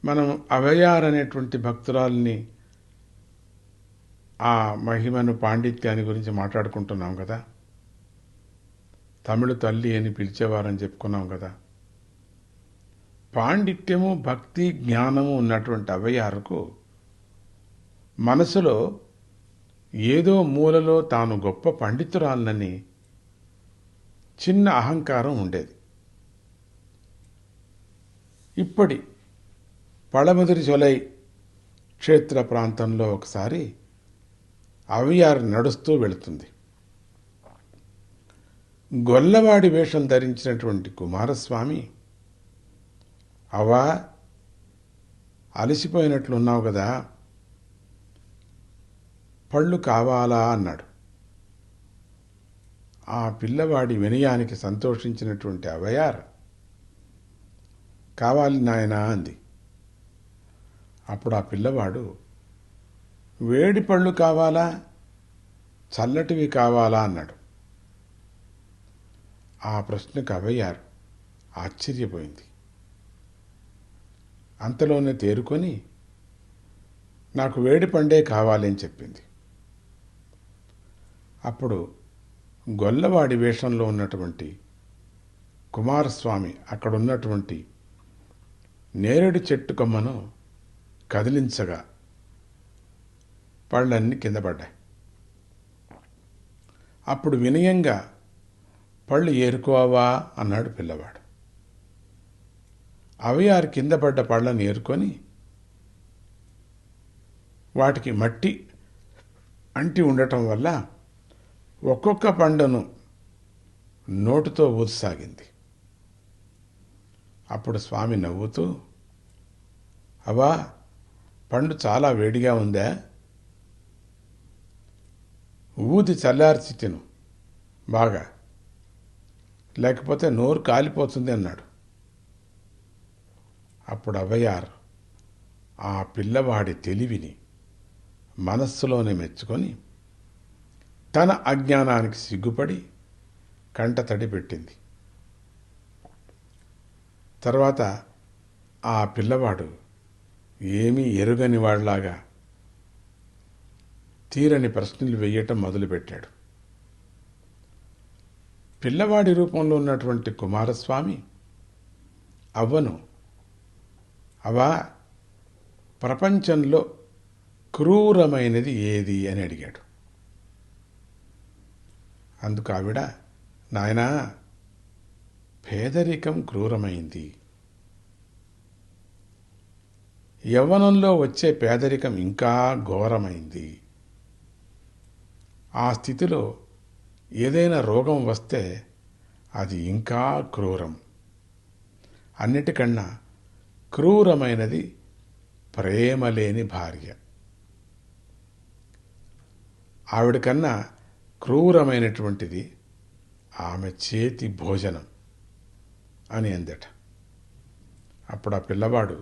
మనం అవయార్ అనేటువంటి భక్తురాల్ని ఆ మహిమను పాండిత్యాన్ని గురించి మాట్లాడుకుంటున్నాం కదా. తమిళ తల్లి అని పిలిచేవారని చెప్పుకున్నాం కదా. పాండిత్యము భక్తి జ్ఞానము ఉన్నటువంటి అవయారుకు మనసులో ఏదో మూలలో తాను గొప్ప పండితురాలనని చిన్న అహంకారం ఉండేది. ఇప్పటి పళముదిరి చొలై క్షేత్ర ప్రాంతంలో ఒకసారి అవయార్ నడుస్తూ వెళుతుంది. గొల్లవాడి వేషం ధరించినటువంటి కుమారస్వామి, అవా అలసిపోయినట్లున్నావు కదా, పళ్ళు కావాలా అన్నాడు. ఆ పిల్లవాడి వినయానికి సంతోషించినటువంటి అవయార్, కావాలి నాయనా అంది. అప్పుడు ఆ పిల్లవాడు, వేడి పళ్ళు కావాలా చల్లటివి కావాలా అన్నాడు. ఆ ప్రశ్నకు అవయార్ ఆశ్చర్యపోయింది. అంతలోనే తేరుకొని, నాకు వేడి పండే కావాలని చెప్పింది. అప్పుడు గొల్లవాడి వేషంలో ఉన్నటువంటి కుమారస్వామి అక్కడున్నటువంటి నేరేడు చెట్టు కొమ్మను కదిలించగా పళ్ళన్నీ కింద పడ్డాయి. అప్పుడు వినయంగా, పళ్ళు ఏరుకోవా అన్నాడు పిల్లవాడు. అవయారు కింద పడ్డ పళ్ళను ఏరుకొని వాటికి మట్టి అంటి ఉండటం వల్ల ఒక్కొక్క పండును నోటుతో ఊదసాగింది. అప్పుడు స్వామి నవ్వుతూ, అవా పండు చాలా వేడిగా ఉందా, ఊది చల్లార్చి తిను బాగా, లేకపోతే నోరు కాలిపోతుంది అన్నాడు. అప్పుడు అవయార్ ఆ పిల్లవాడి తెలివిని మనస్సులోనే మెచ్చుకొని తన అజ్ఞానానికి సిగ్గుపడి కంట తడి పెట్టింది. తర్వాత ఆ పిల్లవాడు ఏమీ ఎరుగని వాడిలాగా తీరని ప్రశ్నలు వేయటం మొదలుపెట్టాడు. పిల్లవాడి రూపంలో ఉన్నటువంటి కుమారస్వామి అవ్వను, అవా ప్రపంచంలో క్రూరమైనది ఏది అని అడిగాడు. అందుకు ఆవిడ, నాయనా పేదరికం క్రూరమైంది. యవ్వనంలో వచ్చే పేదరికం ఇంకా ఘోరమైంది. ఆ స్థితిలో ఏదైనా రోగం వస్తే అది ఇంకా క్రూరం. అన్నిటికన్నా క్రూరమైనది ప్రేమ లేని భార్య. ఆవిడకన్నా క్రూరమైనటువంటిది ఆమె చేతి భోజనం అని అందట. అప్పుడు ఆ పిల్లవాడు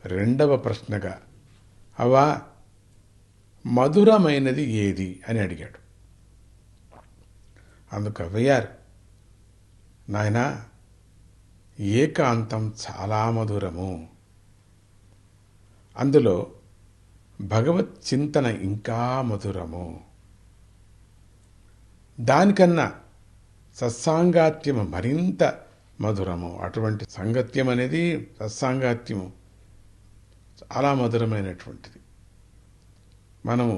రెండవ ప్రశ్నగా, అవా మధురమైనది ఏది అని అడిగాడు. అందుకు అవయార్, నాయనా ఏకాంతం చాలా మధురము, అందులో భగవత్ చింతన ఇంకా మధురము, దానికన్నా సత్సాంగాత్యము మరింత మధురము. అటువంటి సాంగత్యం అనేది, సత్సాంగాత్యము చాలా మధురమైనటువంటిది. మనము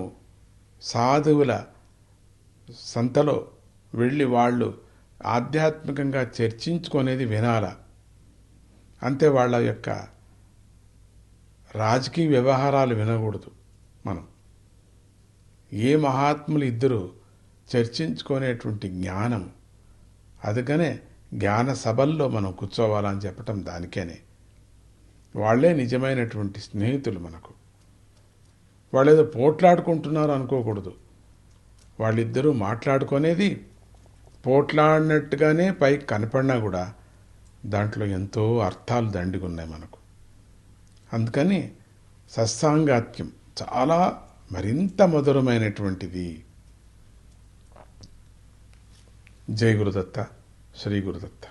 సాధువుల సంతలో వెళ్ళి వాళ్ళు ఆధ్యాత్మికంగా చర్చించుకునేది వినాల. అంతే, వాళ్ళ యొక్క రాజకీయ వ్యవహారాలు వినకూడదు. మనం ఏ మహాత్ములు ఇద్దరు చర్చించుకునేటువంటి జ్ఞానం, అందుకనే జ్ఞాన సభల్లో మనం కూర్చోవాలని చెప్పటం దానికేనే. వాళ్లే నిజమైనటువంటి స్నేహితులు మనకు. వాళ్ళు ఏదో పోట్లాడుకుంటున్నారు అనుకోకూడదు. వాళ్ళిద్దరూ మాట్లాడుకునేది పోట్లాడినట్టుగానే పైకి కనపడినా కూడా దాంట్లో ఎంతో అర్థాలు దండిగున్నాయి మనకు. అందుకని సత్సాంగాత్యం చాలా మరింత మధురమైనటువంటిది. జై గురుదత్త, శ్రీ గురుదత్త.